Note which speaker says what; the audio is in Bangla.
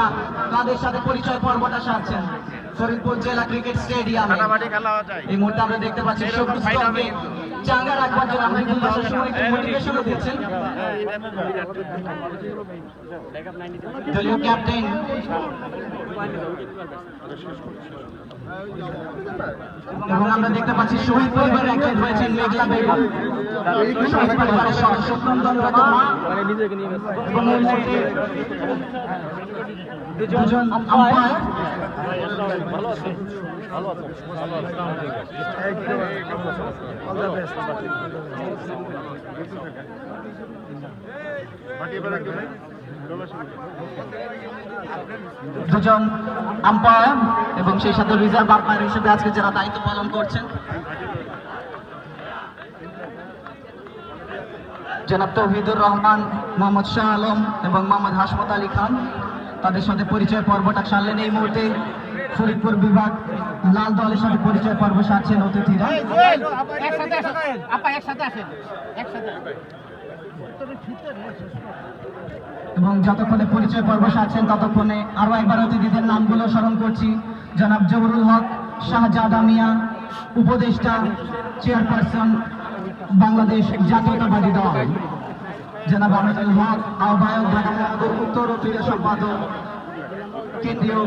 Speaker 1: যোদ্ধা তাদের সাথে পরিচয় পর্বটা সারছেন ফরিদপুর জেলা ক্রিকেট স্টেডিয়ামে। এই মুহূর্তে আমরা দেখতে পাচ্ছি সবুজ দলকে চাঙ্গা রাখবার জন্য আমরা কিন্তু সময় একটু মোটিভেশনও দিচ্ছেন দলীয় ক্যাপ্টেন এবং আমরা দেখতে পাচ্ছি শহীদ পরিবারের একজন রয়েছেন মেঘলা বেগম, শহীদ পরিবারের সদস্য নন্দনরত মা এবং এই মুহূর্তে দুজন আম্পায়ার। দুজন আম্পায়ার এবং সেই সাথে রিজার্ভ আম্পায়ার হিসেবে আজকে যারা দায়িত্ব পালন করছেন জনাব তৌহিদুর রহমান, মোহাম্মদ শাহ আলম এবং মোহাম্মদ হাসমত আলী খান তাদের সাথে পরিচয় পর্বটা সারলেন। এই মুহূর্তে ফরিদপুর বিভাগ লাল দলের সাথে পরিচয় পর্ব সারছেন অতিথিরা। এবং যতক্ষণে পরিচয় পর্ব সারছেন ততক্ষণে আরো একবার অতিথিদের নামগুলো স্মরণ করছি। জনাব জহুরুল হক শাহজাদা মিয়া, উপদেষ্টা চেয়ারপারসন বাংলাদেশ জাতীয়তাবাদী দল। জনাব আমিনুল হক আহ্বায়ক ঢাকা মহানগর উত্তর ও ক্রীড়া সম্পাদক কেন্দ্রীয়